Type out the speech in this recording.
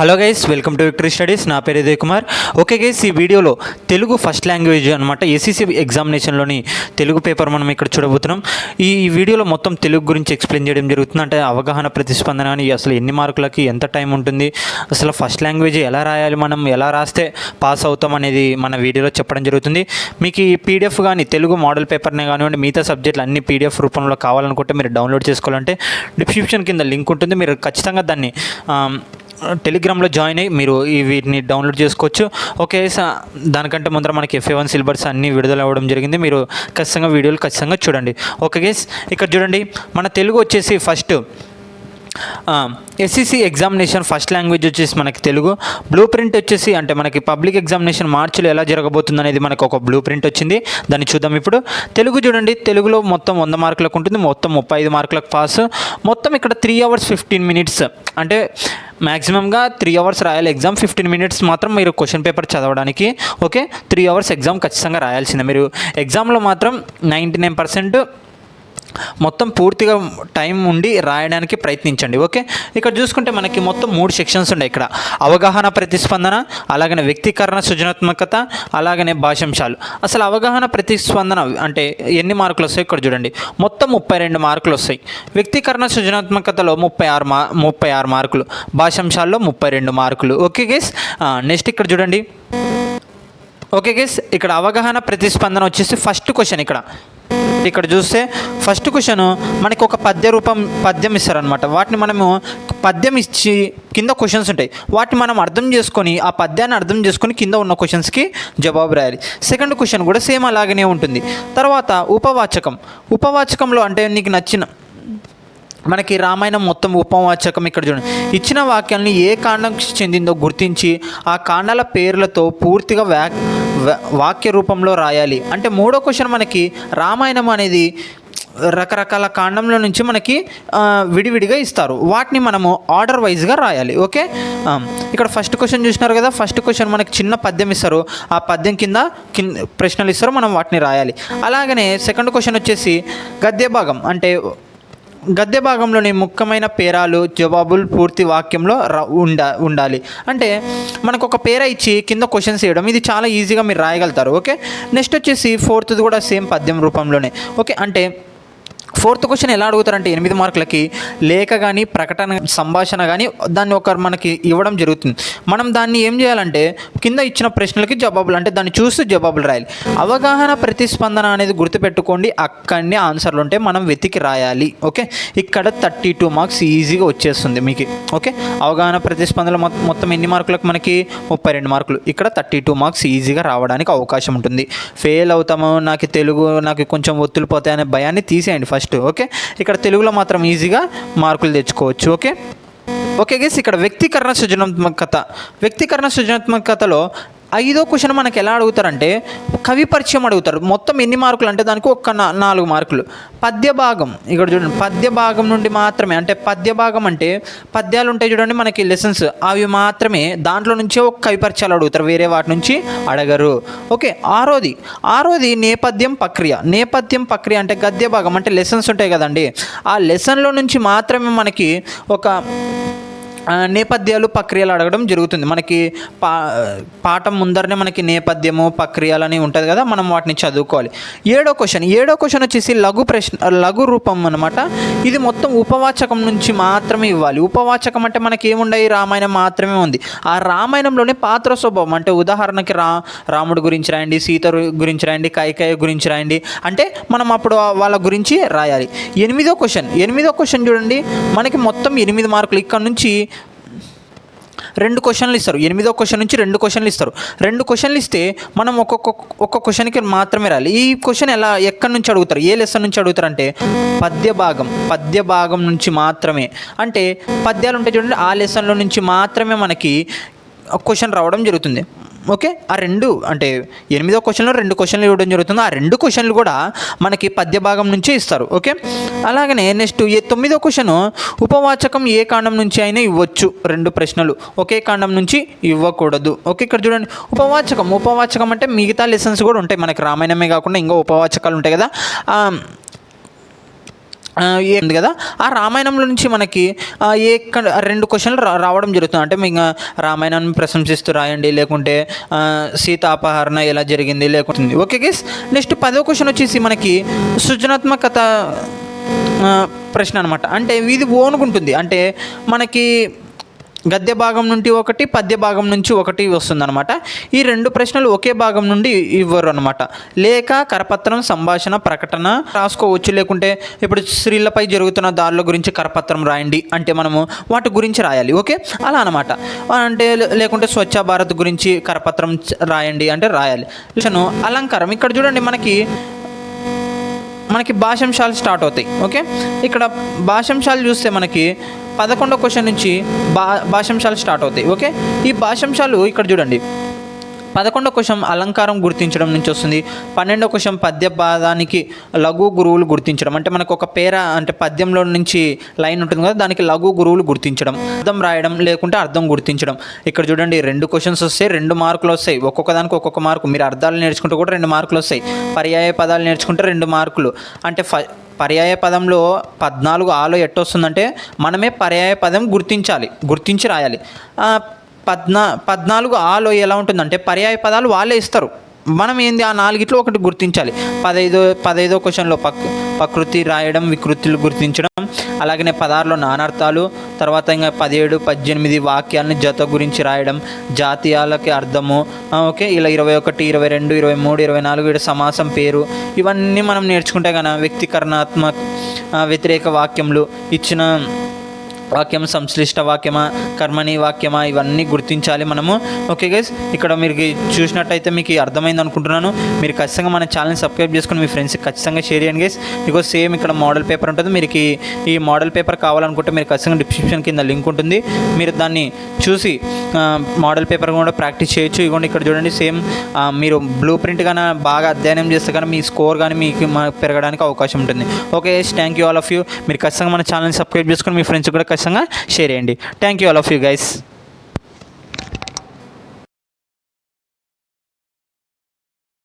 Hello guys, welcome to victory studies. నా పేరు Uday Kumar. Okay guys, ఈ వీడియోలో తెలుగు ఫస్ట్ లాంగ్వేజ్ అనమాట ఎస్ఎస్సి ఎగ్జామినేషన్లోని తెలుగు పేపర్ మనం ఇక్కడ చూడబోతున్నాం. ఈ వీడియోలో మొత్తం తెలుగు గురించి ఎక్స్ప్లెయిన్ చేయడం జరుగుతుంది. అంటే అవగాహన, ప్రతిస్పందన అని అసలు ఎన్ని మార్కులకి ఎంత టైం ఉంటుంది, అసలు ఫస్ట్ లాంగ్వేజ్ ఎలా రాయాలి, మనం ఎలా రాస్తే పాస్ అవుతాం అనేది మన వీడియోలో చెప్పడం జరుగుతుంది. మీకు ఈ పీడిఎఫ్ కానీ తెలుగు మోడల్ పేపర్నే కానివ్వండి, మిగతా సబ్జెక్టులు అన్ని పీడిఎఫ్ రూపంలో కావాలనుకుంటే మీరు డౌన్లోడ్ చేసుకోవాలంటే డిస్క్రిప్షన్ కింద లింక్ ఉంటుంది. మీరు ఖచ్చితంగా దాన్ని టెలిగ్రామ్లో జాయిన్ అయ్యి మీరు వీటిని డౌన్లోడ్ చేసుకోవచ్చు. ఓకే, దానికంటే ముందర మనకి FA1 సిలబస్ అన్నీ విడుదల అవ్వడం జరిగింది. మీరు ఖచ్చితంగా వీడియోలు ఖచ్చితంగా చూడండి. ఓకే గైస్, ఇక్కడ చూడండి, మన తెలుగు వచ్చేసి first SSC examination first language వచ్చేసి మనకి తెలుగు. బ్లూ ప్రింట్ వచ్చేసి అంటే మనకి పబ్లిక్ ఎగ్జామినేషన్ మార్చిలో ఎలా జరగబోతుంది అనేది మనకు ఒక బ్లూ ప్రింట్ వచ్చింది. దాన్ని చూద్దాం ఇప్పుడు. తెలుగు చూడండి, తెలుగులో మొత్తం 100 మార్కులకు ఉంటుంది, మొత్తం 35 మార్కులకు పాస్. మొత్తం ఇక్కడ 3 hours 15 minutes, అంటే మ్యాక్సిమంగా 3 hours రాయాలి ఎగ్జామ్. 15 minutes మాత్రం మీరు క్వశ్చన్ పేపర్ చదవడానికి. ఓకే, 3 hours ఎగ్జామ్ ఖచ్చితంగా రాయాల్సిందే. మీరు ఎగ్జామ్లో మాత్రం 99% మొత్తం పూర్తిగా టైం ఉండి రాయడానికి ప్రయత్నించండి. ఓకే, ఇక్కడ చూసుకుంటే మనకి మొత్తం 3 సెక్షన్స్ ఉన్నాయి. ఇక్కడ అవగాహన, ప్రతిస్పందన, అలాగనే వ్యక్తీకరణ, సృజనాత్మకత, అలాగనే భాషాంశాలు. అసలు అవగాహన, ప్రతిస్పందన అంటే ఎన్ని మార్కులు వస్తాయి ఇక్కడ చూడండి, మొత్తం 32 మార్కులు వస్తాయి. వ్యక్తీకరణ, సృజనాత్మకతలో 36 మార్కులు, భాషాంశాల్లో 32 మార్కులు. ఓకే గైస్, నెక్స్ట్ ఇక్కడ చూడండి. ఓకే గైస్, ఇక్కడ అవగాహన, ప్రతిస్పందన వచ్చేసి ఫస్ట్ క్వశ్చన్. ఇక్కడ చూస్తే ఫస్ట్ క్వశ్చన్ మనకి ఒక పద్యం ఇస్తారనమాట. వాటిని మనము పద్యం ఇచ్చి కింద క్వశ్చన్స్ ఉంటాయి, వాటిని మనం అర్థం చేసుకొని ఆ పద్యాన్ని అర్థం చేసుకొని కింద ఉన్న క్వశ్చన్స్కి జవాబు రాయాలి. సెకండ్ క్వశ్చన్ కూడా సేమ్ అలాగనే ఉంటుంది. తర్వాత ఉపవాచకంలో అంటే నీకు నచ్చిన మనకి రామాయణం మొత్తం ఉపవాచకం. ఇక్కడ చూడండి, ఇచ్చిన వాక్యాలని ఏ కాండంకి చెందిందో గుర్తించి ఆ కాండాల పేర్లతో పూర్తిగా వాక్య రూపంలో రాయాలి. అంటే మూడో క్వశ్చన్ మనకి రామాయణం అనేది రకరకాల కాండంలో నుంచి మనకి విడివిడిగా ఇస్తారు, వాటిని మనము ఆర్డర్ వైజ్గా రాయాలి. ఓకే, ఇక్కడ ఫస్ట్ క్వశ్చన్ చూసినారు కదా, ఫస్ట్ క్వశ్చన్ మనకి చిన్న పద్యం ఇస్తారు, ఆ పద్యం కింద ప్రశ్నలు ఇస్తారు, మనం వాటిని రాయాలి. అలాగనే సెకండ్ క్వశ్చన్ వచ్చేసి గద్య భాగం. అంటే గద్య భాగంలోని ముఖ్యమైన పేరాలు, జవాబులు పూర్తి వాక్యంలో ఉండాలి. అంటే మనకు ఒక పేర ఇచ్చి కింద క్వశ్చన్స్ వేయడం, ఇది చాలా ఈజీగా మీరు రాయగలుగుతారు. ఓకే, నెక్స్ట్ వచ్చేసి ఫోర్త్ది కూడా సేమ్ పద్యం రూపంలోనే. ఓకే, అంటే ఫోర్త్ క్వశ్చన్ ఎలా అడుగుతారంటే 8 మార్కులకి లేఖ కానీ, ప్రకటన, సంభాషణ కానీ దాన్ని మనకి ఇవ్వడం జరుగుతుంది. మనం దాన్ని ఏం చేయాలంటే కింద ఇచ్చిన ప్రశ్నలకి జవాబులు, అంటే దాన్ని చూస్తూ జవాబులు రాయాలి. అవగాహన, ప్రతిస్పందన అనేది గుర్తుపెట్టుకోండి, అక్కడనే ఆన్సర్లు ఉంటే మనం వెతికి రాయాలి. ఓకే, ఇక్కడ 32 మార్క్స్ ఈజీగా వచ్చేస్తుంది మీకు. ఓకే, అవగాహన, ప్రతిస్పందన మొత్తం ఎన్ని మార్కులకు మనకి 32 మార్కులు. ఇక్కడ 32 మార్క్స్ ఈజీగా రావడానికి అవకాశం ఉంటుంది. ఫెయిల్ అవుతాము, నాకు కొంచెం ఒత్తులు పోతాయనే భయాన్ని తీసేయండి ఫస్ట్. ఓకే, ఇక్కడ తెలుగులో మాత్రం ఈజీగా మార్కులు తెచ్చుకోవచ్చు. ఓకే గైస్, ఇక్కడ వ్యక్తీకరణ, సృజనాత్మకతలో 5వ క్వశ్చన్ మనకి ఎలా అడుగుతారంటే కవి పరిచయం అడుగుతారు. మొత్తం ఎన్ని మార్కులు అంటే దానికి ఒక 4 మార్కులు. పద్య భాగం, ఇక్కడ చూడండి, పద్య భాగం నుండి మాత్రమే, అంటే పద్య భాగం అంటే పద్యాలు ఉంటాయి చూడండి మనకి లెసన్స్, అవి మాత్రమే, దాంట్లో నుంచే ఒక కవి పరిచయాలు అడుగుతారు, వేరే వాటి నుంచి అడగరు. ఓకే, ఆరోది నేపథ్యం ప్రక్రియ అంటే గద్య భాగం అంటే లెసన్స్ ఉంటాయి కదండి, ఆ లెసన్లో నుంచి మాత్రమే మనకి ఒక నేపథ్యాలు, ప్రక్రియలు అడగడం జరుగుతుంది. మనకి పాఠం ముందరనే మనకి నేపథ్యము, ప్రక్రియలు అని ఉంటుంది కదా, మనం వాటిని చదువుకోవాలి. 7వ క్వశ్చన్ వచ్చేసి లఘు రూపం అనమాట. ఇది మొత్తం ఉపవాచకం నుంచి మాత్రమే ఇవ్వాలి. ఉపవాచకం అంటే మనకి ఏముండయి, రామాయణం మాత్రమే ఉంది. ఆ రామాయణంలోనే పాత్ర స్వభావం, అంటే ఉదాహరణకి రాముడి గురించి రాయండి, సీత గురించి రాయండి, కైకేయి గురించి రాయండి, అంటే మనం అప్పుడు వాళ్ళ గురించి రాయాలి. 8వ క్వశ్చన్ చూడండి, మనకి మొత్తం 8 మార్కులు. ఇక్కడ నుంచి 2 క్వశ్చన్లు ఇస్తారు. 8వ క్వశ్చన్ నుంచి 2 క్వశ్చన్లు ఇస్తారు. 2 క్వశ్చన్లు ఇస్తే మనం ఒక్కొక్క క్వశ్చన్కి మాత్రమే రాయాలి. ఈ క్వశ్చన్ ఎక్కడి నుంచి అడుగుతారు, ఏ లెసన్ నుంచి అడుగుతారు అంటే పద్య భాగం నుంచి మాత్రమే. అంటే పద్యాలు ఉంటాయి చూడండి, ఆ లెసన్లో నుంచి మాత్రమే మనకి క్వశ్చన్ రావడం జరుగుతుంది. ఓకే, ఆ 2 అంటే 8వ క్వశ్చన్లో 2 క్వశ్చన్లు ఇవ్వడం జరుగుతుంది. ఆ 2 క్వశ్చన్లు కూడా మనకి పద్య భాగం నుంచే ఇస్తారు. ఓకే, అలాగనే నెక్స్ట్ 9వ క్వశ్చన్, ఉపవాచకం ఏ కాండం నుంచి అయినా ఇవ్వచ్చు. 2 ప్రశ్నలు, ఒకే కాండం నుంచి ఇవ్వకూడదు. ఓకే, ఇక్కడ చూడండి, ఉపవాచకం అంటే మిగతా లెసన్స్ కూడా ఉంటాయి మనకి, రామాయణమే కాకుండా ఇంకా ఉపవాచకాలు ఉంటాయి కదా, ఉంది కదా, ఆ రామాయణంలో నుంచి మనకి రెండు క్వశ్చన్లు రావడం జరుగుతుంది. అంటే మీకు రామాయణాన్ని ప్రశంసిస్తూ రాయండి, లేకుంటే సీత అపహరణ ఎలా జరిగింది లేకుంటుంది. ఓకే గైస్, నెక్స్ట్ 10వ క్వశ్చన్ వచ్చేసి మనకి సృజనాత్మకత ప్రశ్న అనమాట. అంటే ఇది ఓనుకుంటుంది. అంటే మనకి గద్య భాగం నుండి ఒకటి, పద్య భాగం నుంచి ఒకటి వస్తుందన్నమాట. ఈ రెండు ప్రశ్నలు ఒకే భాగం నుండి ఇవ్వరు అనమాట. లేక కరపత్రం, సంభాషణ, ప్రకటన రాసుకోవచ్చు. లేకుంటే ఇప్పుడు స్త్రీలపై జరుగుతున్న దాడుల గురించి కరపత్రం రాయండి అంటే మనము వాటి గురించి రాయాలి. ఓకే, అలా అనమాట. అంటే లేకుంటే స్వచ్ఛ భారత్ గురించి కరపత్రం రాయండి అంటే రాయాలి. అలంకారం ఇక్కడ చూడండి, మనకి భాషాంశాలు స్టార్ట్ అవుతాయి. ఓకే, ఇక్కడ భాషాంశాలు చూస్తే మనకి 11వ క్వశ్చన్ నుంచి భాషాంశాలు స్టార్ట్ అవుతాయి. ఓకే, ఈ భాషాంశాలు ఇక్కడ చూడండి, 11వ క్వశ్చన్ అలంకారం గుర్తించడం నుంచి వస్తుంది. 12వ క్వశ్చన్ పద్య పాదానికి లఘు గురువులు గుర్తించడం. అంటే మనకు ఒక పేర అంటే పద్యంలో నుంచి లైన్ ఉంటుంది కదా, దానికి లఘు గురువులు గుర్తించడం, అర్థం రాయడం లేకుంటే అర్థం గుర్తించడం. ఇక్కడ చూడండి 2 క్వశ్చన్స్ వస్తాయి, 2 మార్కులు వస్తాయి. ఒక్కొక్క దానికి ఒక్కొక్క మార్కు. మీరు అర్థాలు నేర్చుకుంటే కూడా 2 మార్కులు వస్తాయి. పర్యాయ పదాలు నేర్చుకుంటే 2 మార్కులు. అంటే పర్యాయ పదంలో 14 ఆలో ఎట్టొస్తుందంటే మనమే పర్యాయ పదం గుర్తించి రాయాలి. 14 ఆలో ఎలా ఉంటుందంటే పర్యాయ పదాలు వాళ్ళే ఇస్తారు, మనం ఏంది ఆ 4 ఒకటి గుర్తించాలి. 15వ క్వశ్చన్లో ప్రకృతి రాయడం, వికృతులు గుర్తించడం, అలాగనే 16లో నానార్థాలు, తర్వాత ఇంకా 17, 18 వాక్యాలని జత గురించి రాయడం, జాతీయాలకి అర్థము. ఓకే, ఇలా 21, 22, 23, 24 సమాసం పేరు, ఇవన్నీ మనం నేర్చుకుంటే కన్నా వ్యక్తీకరణాత్మక వ్యతిరేక వాక్యములు, ఇచ్చిన వాక్యం సంశ్లిష్ట వాక్యమా, కర్మణి వాక్యమా, ఇవన్నీ గుర్తించాలి మనము. ఓకే గైస్, ఇక్కడ మీరు చూసినట్టయితే మీకు అర్థమైంది అనుకుంటున్నాను. మీరు ఖచ్చితంగా మన ఛానల్ని సబ్స్క్రైబ్ చేసుకుని మీ ఫ్రెండ్స్కి ఖచ్చితంగా షేర్ చేయండి గైస్. బికాజ్ సేమ్ ఇక్కడ మోడల్ పేపర్ ఉంటుంది. మీరు ఈ మోడల్ పేపర్ కావాలనుకుంటే మీరు ఖచ్చితంగా డిస్క్రిప్షన్ కింద లింక్ ఉంటుంది, మీరు దాన్ని చూసి మోడల్ పేపర్ కూడా ప్రాక్టీస్ చేయొచ్చు. ఇదిగోండి ఇక్కడ చూడండి, సేమ్ మీరు బ్లూ ప్రింట్ కానీ బాగా అధ్యయనం చేస్తే కానీ మీ స్కోర్ కానీ మీకు పెరగడానికి అవకాశం ఉంటుంది. Okay guys, thank you all of you. మీరు ఖచ్చితంగా మన ఛానల్ని సబ్స్క్రైబ్ చేసుకుని మీ ఫ్రెండ్స్కి కూడా ఖచ్చితంగా షేర్ చేయండి. Thank you all of you guys.